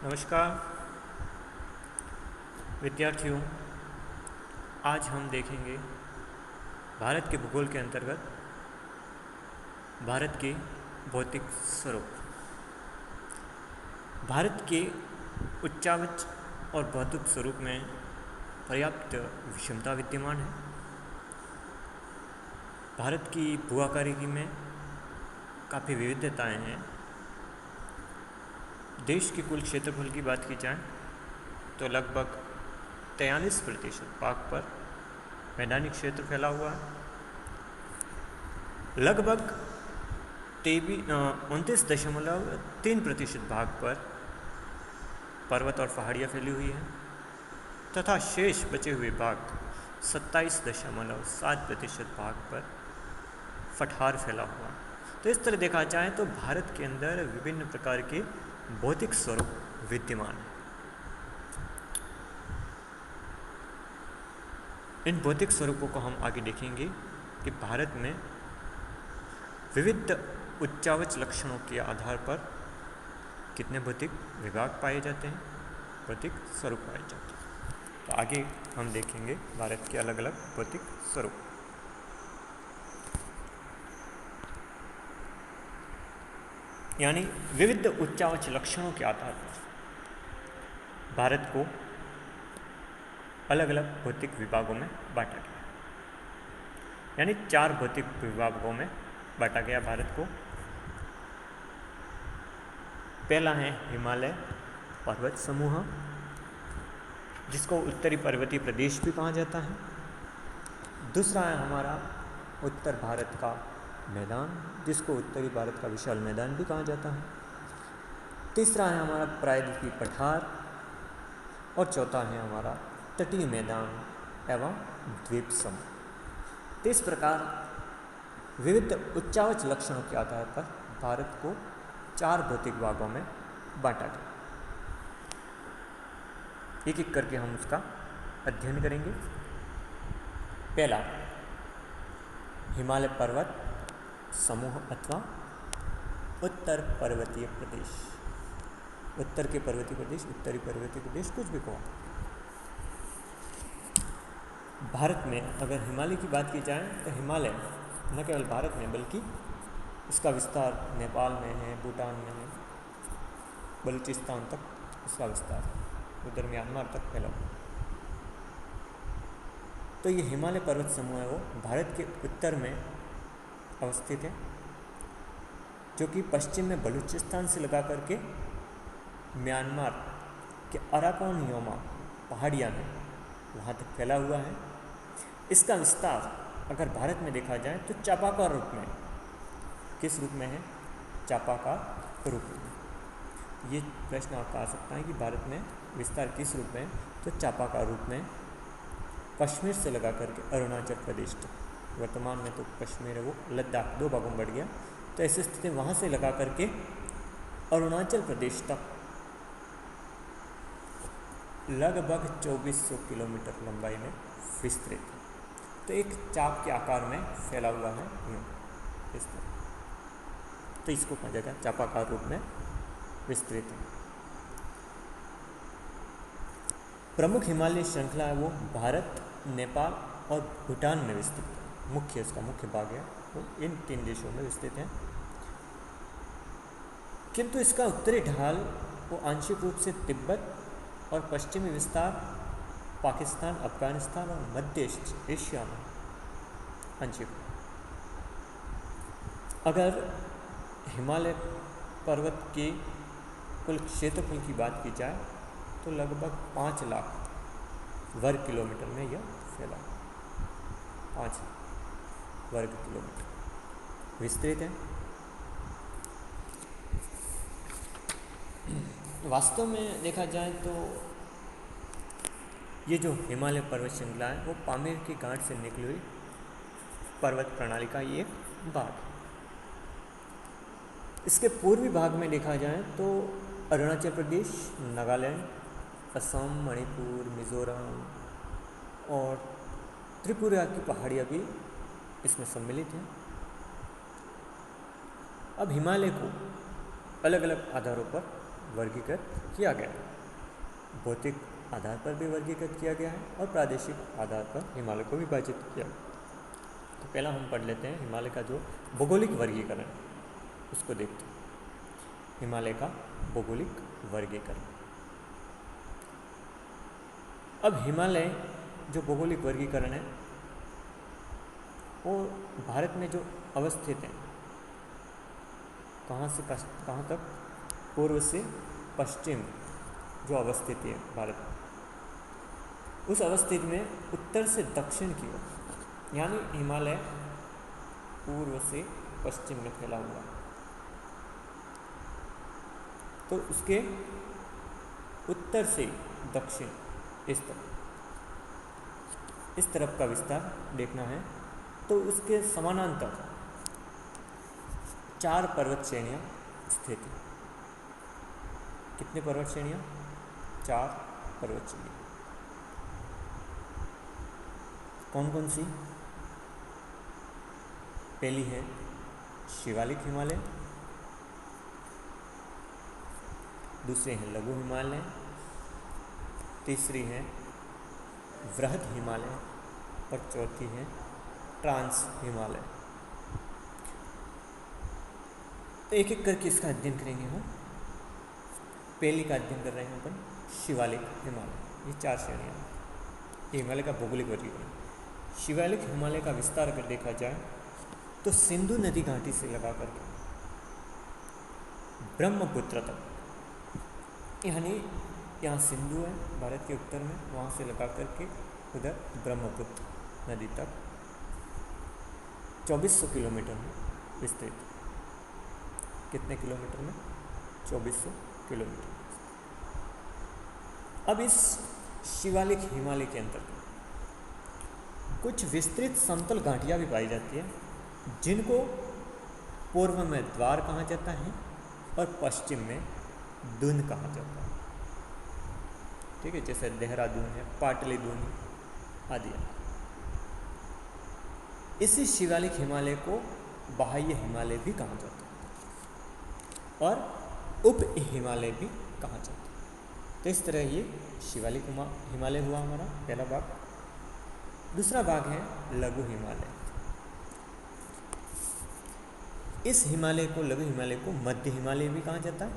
नमस्कार विद्यार्थियों। आज हम देखेंगे भारत के भूगोल के अंतर्गत भारत के भौतिक स्वरूप। भारत के उच्चावच और भौतिक स्वरूप में पर्याप्त विषमता विद्यमान है। भारत की भू आकारिकी में काफ़ी विविधताएं हैं। देश के कुल क्षेत्रफल की बात की जाए तो लगभग 43% भाग पर मैदानी क्षेत्र फैला हुआ है। लगभग 29.3% भाग पर पर्वत और पहाड़ियाँ फैली हुई हैं तथा शेष बचे हुए भाग 27.7% भाग पर पठार फैला हुआ है। तो इस तरह देखा जाए तो भारत के अंदर विभिन्न प्रकार के भौतिक स्वरूप विद्यमान है। इन भौतिक स्वरूपों को हम आगे देखेंगे कि भारत में विविध उच्चावच लक्षणों के आधार पर कितने भौतिक विभाग पाए जाते हैं, भौतिक स्वरूप पाए जाते हैं। तो आगे हम देखेंगे भारत के अलग अलग भौतिक स्वरूप। यानी विविध उच्चावच लक्षणों के आधार पर भारत को अलग अलग भौतिक विभागों में बांटा गया। यानी 4 भौतिक विभागों में बांटा गया भारत को। पहला है हिमालय पर्वत समूह, जिसको उत्तरी पर्वतीय प्रदेश भी कहा जाता है। दूसरा है हमारा उत्तर भारत का मैदान, जिसको उत्तरी भारत का विशाल मैदान भी कहा जाता है। तीसरा है हमारा प्रायद्वीपीय पठार और चौथा है हमारा तटीय मैदान एवं द्वीप समूह। तो इस प्रकार विविध उच्चावच लक्षणों के आधार पर भारत को 4 भौतिक भागों में बांटा गया। एक एक करके हम उसका अध्ययन करेंगे। पहला हिमालय पर्वत समूह अथवा उत्तर पर्वतीय प्रदेश। उत्तर के पर्वतीय प्रदेश, उत्तरी पर्वतीय प्रदेश, कुछ भी कहो। भारत में अगर हिमालय की बात की जाए तो हिमालय न केवल भारत में बल्कि इसका विस्तार नेपाल में है, भूटान में है, बलूचिस्तान तक इसका विस्तार है, उधर म्यांमार तक फैला हुआ। तो ये हिमालय पर्वत समूह है वो भारत के उत्तर में अवस्थित है, जो कि पश्चिम में बलूचिस्तान से लगा करके म्यांमार के अराकान योमा पहाड़ियाँ में वहाँ तक फैला हुआ है। इसका विस्तार अगर भारत में देखा जाए तो चापाकार रूप में, किस रूप में है? चापाकार रूप में। ये प्रश्न आपका आ सकता है कि भारत में विस्तार किस रूप में? तो चापाकार रूप में, कश्मीर से लगा करके अरुणाचल प्रदेश तक। वर्तमान में तो कश्मीर है वो लद्दाख 2 भागों में बढ़ गया। तो ऐसी स्थिति वहाँ से लगा करके अरुणाचल प्रदेश तक लगभग 2400 किलोमीटर लंबाई में विस्तृत है। तो एक चाप के आकार में फैला हुआ है इस तरह। तो इसको कहा जाएगा चापाकार रूप में विस्तृत है। प्रमुख हिमालय श्रृंखला है वो भारत, नेपाल और भूटान में विस्तृत है। मुख्य इसका मुख्य भाग है वो इन 3 देशों में विस्तृत है। किंतु इसका उत्तरी ढाल वो आंशिक रूप से तिब्बत और पश्चिमी विस्तार पाकिस्तान, अफगानिस्तान और मध्य एशिया में आंशिक। अगर हिमालय पर्वत के कुल क्षेत्रफल की बात की जाए तो लगभग 5 लाख वर्ग किलोमीटर में यह फैला, 5 वर्ग किलोमीटर विस्तृत है। वास्तव में देखा जाए तो ये जो हिमालय पर्वत श्रृंखला है वो पामीर की गांठ से निकली हुई पर्वत प्रणाली का ये एक भाग है। इसके पूर्वी भाग में देखा जाए तो अरुणाचल प्रदेश, नागालैंड, असम, मणिपुर, मिज़ोरम और त्रिपुरा की पहाड़ियाँ भी इसमें सम्मिलित हैं। अब हिमालय को अलग अलग आधारों पर वर्गीकृत किया गया है। भौतिक आधार पर भी वर्गीकृत किया गया है और प्रादेशिक आधार पर हिमालय को विभाजित किया गया। तो पहला हम पढ़ लेते हैं हिमालय का जो भौगोलिक वर्गीकरण उसको देखते हैं। हिमालय का भौगोलिक वर्गीकरण। अब हिमालय जो भौगोलिक वर्गीकरण है वो भारत में जो अवस्थित है, कहाँ से कहाँ तक, पूर्व से पश्चिम जो अवस्थिति है भारत में, उस अवस्थिति में उत्तर से दक्षिण की ओर, यानी हिमालय पूर्व से पश्चिम में फैला हुआ है। तो उसके उत्तर से दक्षिण इस तरफ का विस्तार देखना है तो उसके समानांतर 4 पर्वत श्रेणियाँ स्थित हैं। कितने पर्वत श्रेणियाँ? 4 पर्वत श्रेणियाँ। कौन कौन सी? पहली है शिवालिक हिमालय, दूसरी है लघु हिमालय, तीसरी है वृहद हिमालय और चौथी है ट्रांस हिमालय। तो एक एक करके इसका अध्ययन करेंगे हम। पहली का अध्ययन कर रहे हैं अपन शिवालिक हिमालय। ये 4 श्रेणियाँ हैं। ये हिमालय का भौगोलिक वर्गीकरण। शिवालिक हिमालय का विस्तार अगर देखा जाए तो सिंधु नदी घाटी से लगा करके ब्रह्मपुत्र तक, यानी यहाँ सिंधु है भारत के उत्तर में, वहाँ से लगा करके उधर ब्रह्मपुत्र नदी तक 2400 किलोमीटर में विस्तृत। कितने किलोमीटर में? 2400 किलोमीटर। अब इस शिवालिक हिमालय के अंतर्गत कुछ विस्तृत समतल घाटियाँ भी पाई जाती है, जिनको पूर्व में द्वार कहा जाता है और पश्चिम में दून कहा जाता है। ठीक है, जैसे देहरादून है, पाटलिदून आदि। इसी शिवालिक हिमालय को बाह्य हिमालय भी कहा जाता है और उप हिमालय भी कहा जाता है। तो इस तरह ये शिवालिक हिमालय हुआ हमारा पहला भाग। दूसरा भाग है लघु हिमालय। इस हिमालय को, लघु हिमालय को मध्य हिमालय भी कहा जाता है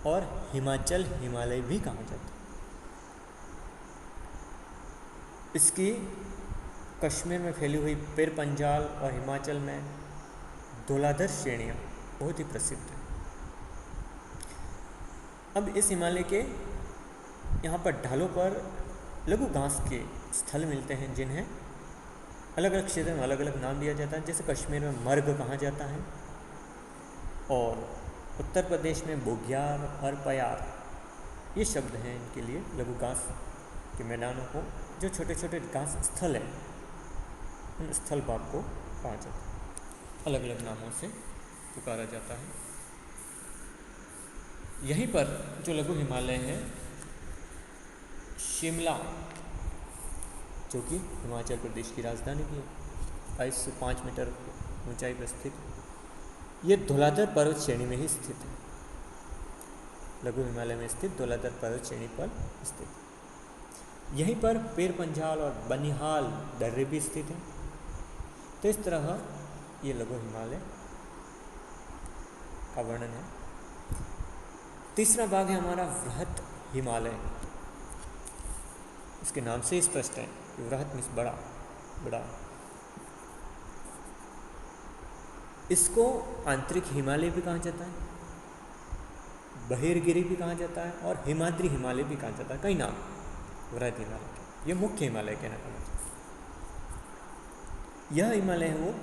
और हिमाचल हिमालय भी कहा जाता है। इसकी कश्मीर में फैली हुई पेर पंजाल और हिमाचल में धौलाधर श्रेणियाँ बहुत ही प्रसिद्ध हैं। अब इस हिमालय के यहाँ पर ढालों पर लघु घास के स्थल मिलते हैं, जिन्हें अलग अलग क्षेत्र में अलग अलग नाम दिया जाता है। जैसे कश्मीर में मर्ग कहा जाता है और उत्तर प्रदेश में बुग्याल और पयार, ये शब्द हैं इनके लिए, लघु घास के मैदानों को, जो छोटे छोटे घास स्थल हैं, उन स्थल भाग को कहा जाता है, अलग अलग नामों से पुकारा जाता है। यहीं पर जो लघु हिमालय है, शिमला, जो कि हिमाचल प्रदेश की राजधानी भी है, 2205 मीटर ऊंचाई पर स्थित, ये धौलाधर पर्वत श्रेणी में ही स्थित है। लघु हिमालय में स्थित धौलाधर पर्वत श्रेणी पर स्थित। यहीं पर पेर पंजाल और बनिहाल दर्रे भी स्थित हैं। तो इस तरह ये लघु हिमालय का वर्णन है। तीसरा भाग है हमारा वृहद हिमालय। इसके नाम से स्पष्ट है, वृहद मीन्स बड़ा बड़ा। इसको आंतरिक हिमालय भी कहा जाता है, बहिर्गिरी भी कहा जाता है और हिमाद्री हिमालय भी कहा जाता है। कई नाम वृहद हिमालय। ये मुख्य हिमालय कहने का मतलब। यह हिमालय है वो,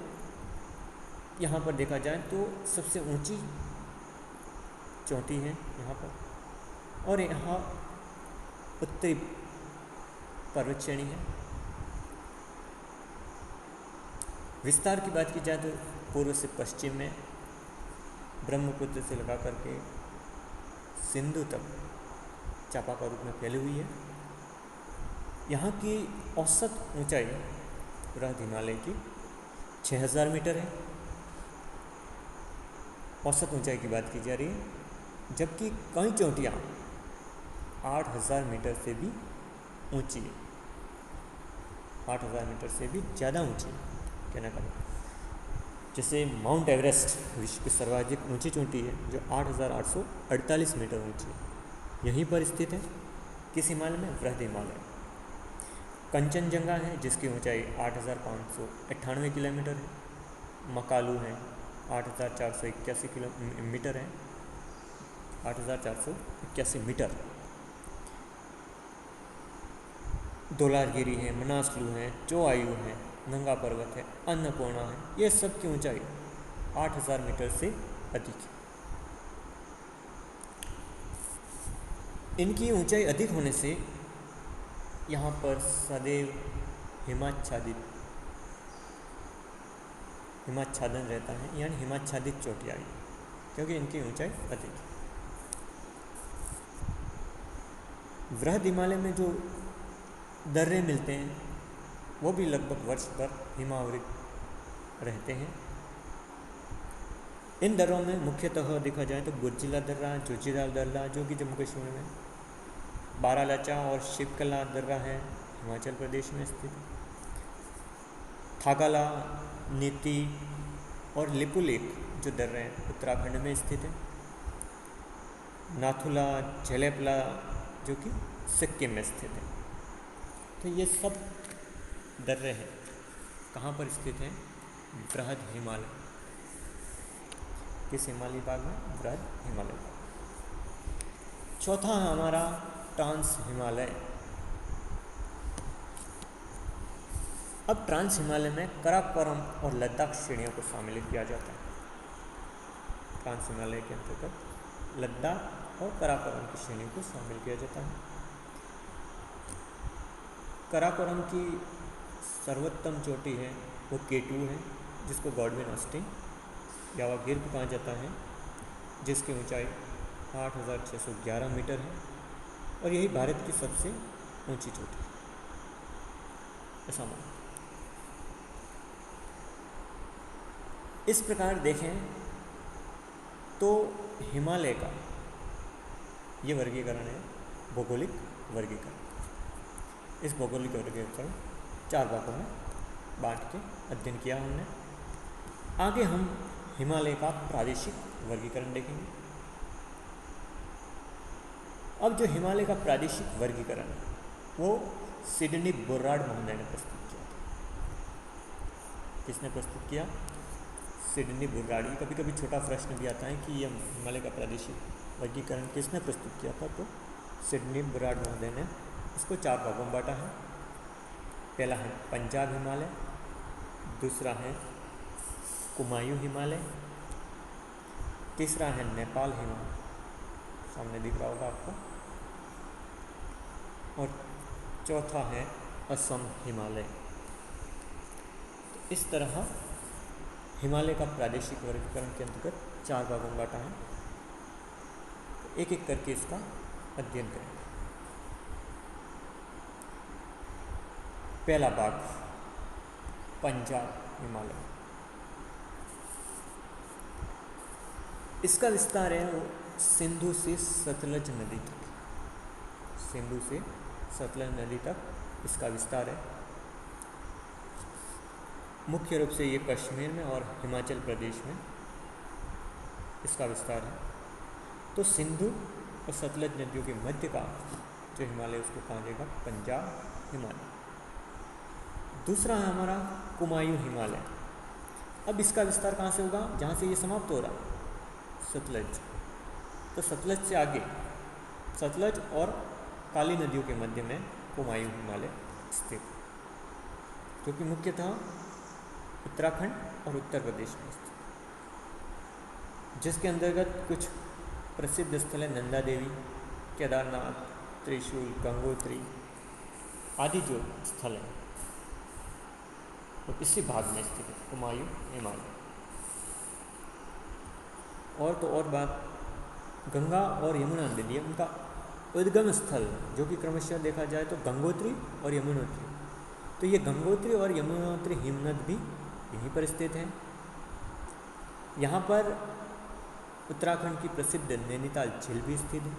यहाँ पर देखा जाए तो सबसे ऊंची चोटी है यहाँ पर, और यहाँ उत्तरी पर्वत श्रेणी है। विस्तार की बात की जाए तो पूर्व से पश्चिम में ब्रह्मपुत्र से लगा करके सिंधु तक चापाका रूप में फैली हुई है। यहाँ की औसत ऊंचाई वृहद हिमालय की 6000 मीटर है। औसत ऊंचाई की बात की जा रही है। जबकि कई चोटियाँ 8,000 मीटर से भी ऊंची है, 8,000 मीटर से भी ज़्यादा ऊंची है कहने का मतलब। जैसे माउंट एवरेस्ट विश्व की सर्वाधिक ऊंची चोटी है जो 8,848 मीटर ऊंची है, यहीं पर स्थित है। किस हिमालय में? वृहद हिमालय। कंचनजंगा है जिसकी ऊंचाई 8,598 किलोमीटर है। मकालू है 8,481 किलोमीटर है, 8,481 मीटर। धौलागिरी है, मनासलू है, चौआयु है, नंगा पर्वत है, अन्नपूर्णा है, ये सब की ऊंचाई 8,000 मीटर से अधिक है। इनकी ऊंचाई अधिक होने से यहाँ पर सदैव हिमाच्छादन रहता है, यानी हिमाच्छादित चोटियाँ, क्योंकि इनकी ऊंचाई अधिक है। वृहद हिमालय में जो दर्रे मिलते हैं वो भी लगभग वर्ष भर हिमावृत रहते हैं। इन दर्रों में मुख्यतः देखा जाए तो गुर्जिला दर्रा, जोजिला दर्रा जो कि जम्मू कश्मीर में, बारालाचा और शिवकला दर्रा है हिमाचल प्रदेश में स्थित, थागाला, नीति और लिपुलेख जो दर्रे हैं उत्तराखंड में स्थित है, नाथुला, झेलेपला जो कि सिक्किम में स्थित है। तो ये सब दर्रे हैं कहाँ पर स्थित हैं? वृहद हिमालय। किस हिमालय भाग में? वृहद हिमालय भाग। चौथा हमारा ट्रांस हिमालय। अब ट्रांस हिमालय में काराकोरम और लद्दाख श्रेणियों को शामिल किया जाता है। ट्रांस हिमालय के अंतर्गत लद्दाख और काराकोरम की श्रेणियों को शामिल किया जाता है। काराकोरम की सर्वोत्तम चोटी है वो K2 है, जिसको गॉडविन ऑस्टिन यावागिर भी कहा जाता है, जिसकी ऊंचाई 8,611 मीटर है और यही भारत की सबसे ऊंची चोटी है, ऐसा माना। इस प्रकार देखें तो हिमालय का ये वर्गीकरण है भौगोलिक वर्गीकरण। इस भौगोलिक वर्गीकरण 4 भागों में बांट के अध्ययन किया हमने। आगे हम हिमालय का प्रादेशिक वर्गीकरण देखेंगे। अब जो हिमालय का प्रादेशिक वर्गीकरण है वो सिडनी बुर्राड महोदय ने प्रस्तुत किया था। किसने प्रस्तुत किया? सिडनी बुर्राड। कभी कभी छोटा प्रश्न भी आता है कि यह हिमालय का प्रादेशिक वर्गीकरण किसने प्रस्तुत किया था, तो सिडनी बुर्राड महोदय ने इसको 4 भागों में बांटा है। पहला है पंजाब हिमालय, दूसरा है कुमायूं हिमालय, तीसरा है नेपाल हिमालय, सामने दिख रहा होगा आपको, और चौथा है असम हिमालय। तो इस तरह हिमालय का प्रादेशिक वर्गीकरण के अंतर्गत 4 भागों में बांटा है। तो एक एक करके इसका अध्ययन करें। पहला भाग पंजाब हिमालय। इसका विस्तार है वो सिंधु से सतलज नदी तक, सिंधु से सतलज नदी तक इसका विस्तार है। मुख्य रूप से ये कश्मीर में और हिमाचल प्रदेश में इसका विस्तार है। तो सिंधु और सतलज नदियों के मध्य का जो हिमालय उसको कहा जाएगा पंजाब हिमालय। दूसरा है हमारा कुमायूं हिमालय। अब इसका विस्तार कहाँ से होगा? जहाँ से ये समाप्त हो रहा सतलज, तो सतलज से आगे सतलज और काली नदियों के मध्य में कुमायूं हिमालय स्थित, जो कि मुख्यतः उत्तराखंड और उत्तर प्रदेश में स्थित, जिसके अंतर्गत कुछ प्रसिद्ध स्थल है नंदा देवी, केदारनाथ, त्रिशूल, गंगोत्री आदि जो स्थल हैं तो इसी भाग में स्थित है कुमायूं हिमालय। और तो और बात, गंगा और यमुना नदी उनका उद्गम स्थल जो कि क्रमशः देखा जाए तो गंगोत्री और यमुनोत्री, तो ये गंगोत्री और यमुनोत्री हिमनद भी यहीं पर स्थित हैं। यहाँ पर उत्तराखंड की प्रसिद्ध नैनीताल झील भी स्थित है।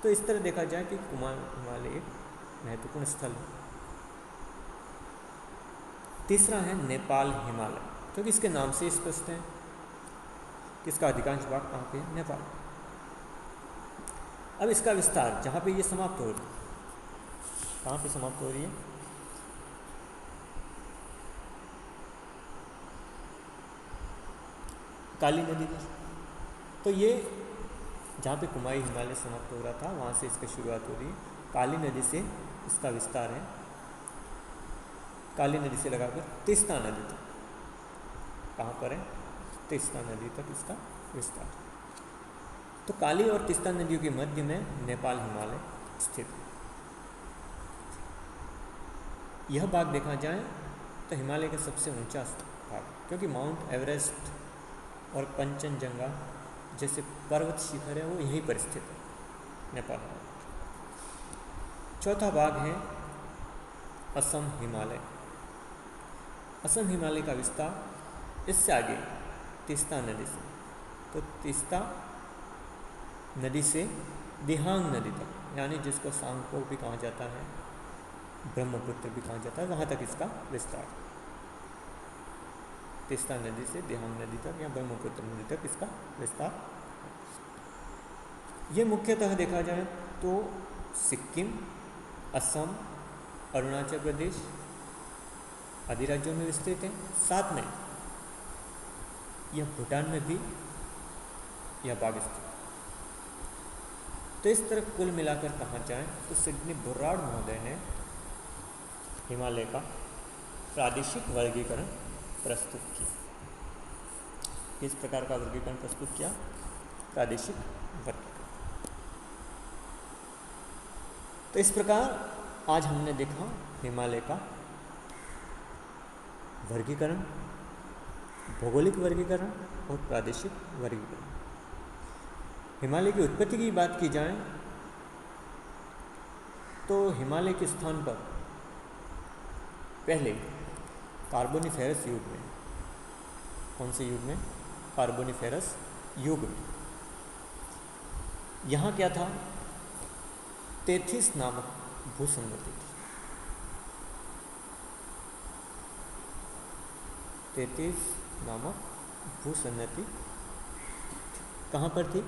तो इस तरह देखा जाए कि कुमाऊं हिमालय एक महत्वपूर्ण स्थल है। तीसरा है नेपाल हिमालय, क्योंकि इसके नाम से स्पष्ट है कि इसका अधिकांश भाग कहाँ पे है, नेपाल। अब इसका विस्तार जहाँ पे ये समाप्त हो रही है, कहाँ पे समाप्त हो रही है, काली नदी पर। तो ये जहाँ पे कुमाऊं हिमालय समाप्त हो रहा था वहाँ से इसकी शुरुआत हो रही है। काली नदी से इसका विस्तार है, काली नदी से लगाकर तीस्ता नदी तक। कहाँ पर है, तीस्ता नदी तक इसका विस्तार। तो काली और तीस्ता नदियों के मध्य में नेपाल हिमालय स्थित है। यह भाग देखा जाए तो हिमालय का सबसे ऊंचा भाग, क्योंकि माउंट एवरेस्ट और कंचनजंगा जैसे पर्वत शिखर है वो यहीं पर स्थित है, नेपाल में। चौथा भाग है असम हिमालय। असम हिमालय का विस्तार इससे आगे तीस्ता नदी से, तो तीस्ता नदी से दिहांग नदी तक, यानी जिसको सांगपो भी कहा जाता है, ब्रह्मपुत्र भी कहा जाता है, वहाँ तक इसका विस्तार। तीस्ता नदी से दिहांग नदी तक या ब्रह्मपुत्र नदी तक इसका विस्तार। ये मुख्यतः देखा जाए तो सिक्किम, असम, अरुणाचल प्रदेश आदि राज्यों में विस्तृत है। साथ में यह भूटान में भी यह भाग स्थित। तो इस तरह कुल मिलाकर कहा जाए तो सिडनी बुर्राड़ महोदय ने हिमालय का प्रादेशिक वर्गीकरण प्रस्तुत किया। इस प्रकार का वर्गीकरण प्रस्तुत किया, प्रादेशिक वर्गीकरण। तो इस प्रकार आज हमने देखा हिमालय का वर्गीकरण, भौगोलिक वर्गीकरण और प्रादेशिक वर्गीकरण। हिमालय की उत्पत्ति की बात की जाए तो हिमालय के स्थान पर पहले कार्बोनिफेरस युग में, कौन से युग में, कार्बोनिफेरस युग में, यहाँ क्या था, तेथिस नामक भूसंगति थी। तेथिस नामक भूसंगति कहाँ पर थी,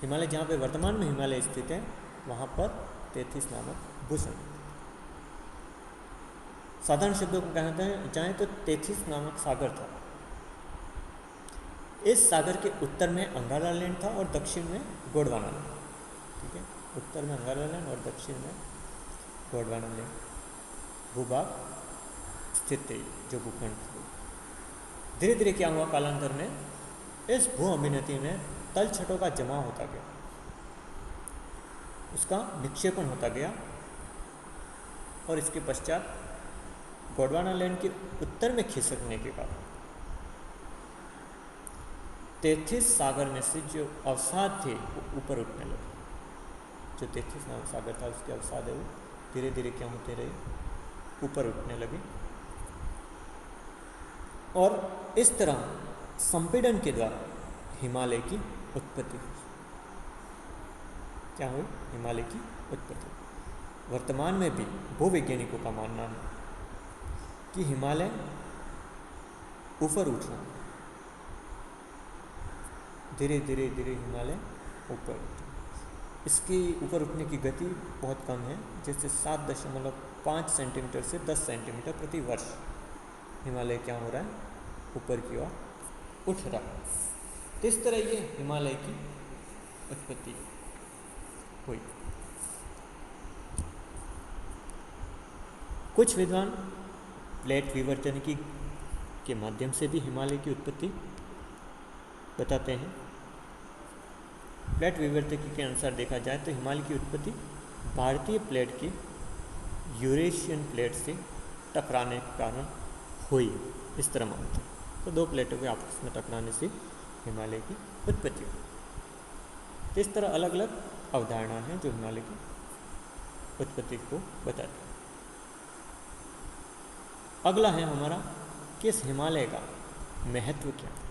हिमालय जहाँ पे वर्तमान में हिमालय स्थित है वहाँ पर तेथिस नामक भूसंगति। साधारण शब्दों को कहते हैं जाए तो तेथिस नामक सागर था। इस सागर के उत्तर में अंगारा लैंड था और दक्षिण में गोंडवाना लैंड। ठीक है, उत्तर में अंगारा लैंड और दक्षिण में गोंडवाना लैंड भूभाग स्थित थे, जो भूखंड थे। धीरे धीरे क्या हुआ, कालांतर में इस भू अभिनति में तल छटों का जमाव होता गया, उसका निक्षेपण होता गया और इसके पश्चात गोंडवाना लैंड के उत्तर में खिसकने के कारण तेथिस सागर में से जो अवसाद थे वो ऊपर उठने लगे। जो तेथिस नामक सागर था उसके अवसाद है वो धीरे धीरे क्या होते रहे, ऊपर उठने लगे। और इस तरह संपीड़न के द्वारा हिमालय की उत्पत्ति हुई। क्या हुई, हिमालय की उत्पत्ति। वर्तमान में भी भूवैज्ञानिकों का मानना है कि हिमालय ऊपर उठ रहा है, धीरे धीरे धीरे हिमालय ऊपर उठ रहा है। इसकी ऊपर उठने की गति बहुत कम है, जैसे 7.5 सेंटीमीटर से 10 सेंटीमीटर प्रति वर्ष हिमालय क्या हो रहा है, ऊपर की ओर उठ रहा है। तो इस तरह ये हिमालय की उत्पत्ति हुई। कुछ विद्वान प्लेट विवर्तनिकी के माध्यम से भी हिमालय की उत्पत्ति बताते हैं। प्लेट विवर्तनिकी के अनुसार देखा जाए तो हिमालय की उत्पत्ति भारतीय प्लेट के यूरेशियन प्लेट से टकराने के कारण हुई, इस तरह मानते हैं। तो दो प्लेटों के आपस में टकराने से हिमालय की उत्पत्ति हुई। इस तरह अलग अलग अवधारणा है जो हिमालय की उत्पत्ति को बताती है। अगला है हमारा कि इस हिमालय का महत्व क्या है।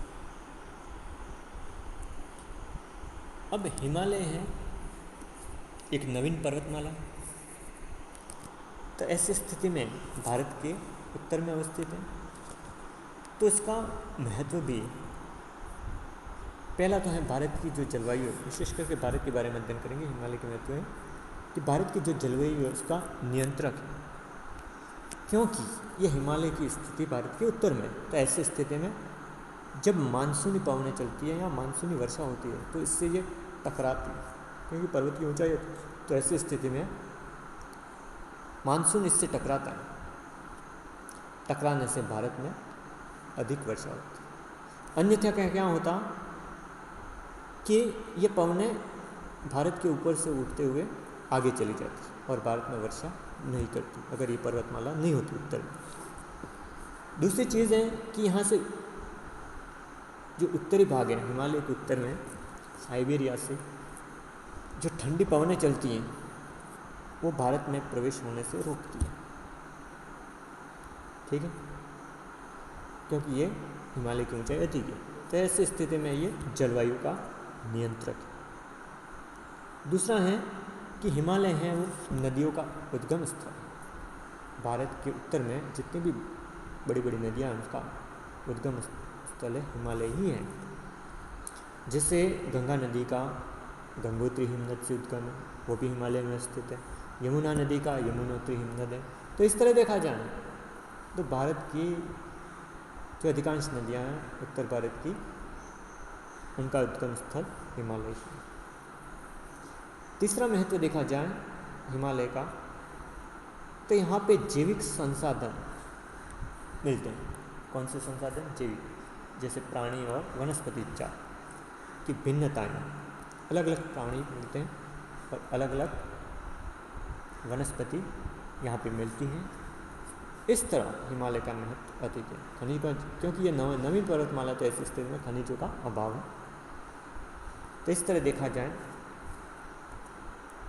अब हिमालय है एक नवीन पर्वतमाला, तो ऐसी स्थिति में भारत के उत्तर में अवस्थित है, तो इसका महत्व भी पहला तो है भारत की जो जलवायु है, विशेष करके भारत के बारे में अध्ययन करेंगे। हिमालय के महत्व है कि भारत की जो जलवायु है उसका नियंत्रक है, क्योंकि ये हिमालय की स्थिति भारत के उत्तर में, तो ऐसी स्थिति में जब मानसूनी पवनें चलती है या मानसूनी वर्षा होती है तो इससे ये टकराती है, क्योंकि पर्वत की ऊंचाई होती है। तो ऐसी स्थिति में मानसून इससे टकराता है, टकराने से भारत में अधिक वर्षा होती है। अन्यथा क्या होता कि ये पवनें भारत के ऊपर से उठते हुए आगे चली जाती और भारत में वर्षा नहीं करती अगर ये पर्वतमाला नहीं होती उत्तर में। दूसरी चीज़ है कि यहाँ से जो उत्तरी भाग है हिमालय के उत्तर में, साइबेरिया से जो ठंडी पवनें चलती हैं वो भारत में प्रवेश होने से रोकती है, ठीक है, क्योंकि ये हिमालय की ऊंचाई अधिक है। तो ऐसी स्थिति में ये जलवायु का नियंत्रक है। दूसरा है कि हिमालय है वो नदियों का उद्गम स्थल। भारत के उत्तर में जितनी भी बड़ी बड़ी नदियाँ हैं उसका उद्गम स्थल है हिमालय ही है। जैसे गंगा नदी का गंगोत्री हिमनद से उद्गम है, वो भी हिमालय में स्थित है। यमुना नदी का यमुनोत्री हिमनद है। तो इस तरह देखा जाए तो भारत की जो अधिकांश नदियाँ हैं उत्तर भारत की, उनका उद्गम स्थल हिमालय है। तीसरा महत्व देखा जाए हिमालय का, तो यहाँ पे जैविक संसाधन मिलते हैं। कौन से संसाधन? जैविक, जैसे प्राणी और वनस्पति जात की भिन्नताएं, अलग अलग प्राणी मिलते हैं और अलग अलग वनस्पति यहाँ पे मिलती हैं। इस तरह हिमालय का महत्व अधिक है खनिज का, क्योंकि ये नवीन पर्वतमाला, तो ऐसी स्थिति में खनिजों का अभाव है। तो इस तरह देखा जाए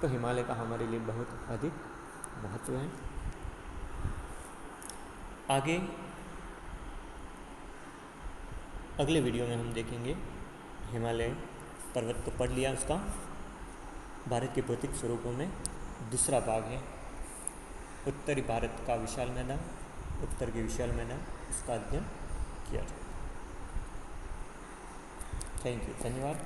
तो हिमालय का हमारे लिए बहुत अधिक महत्व है। आगे अगले वीडियो में हम देखेंगे हिमालय पर्वत तो पढ़ लिया, उसका भारत के भौतिक स्वरूपों में दूसरा भाग है उत्तरी भारत का विशाल मैदान, उत्तर के विशाल मैदान, उसका अध्ययन किया जाए। थैंक यू, धन्यवाद।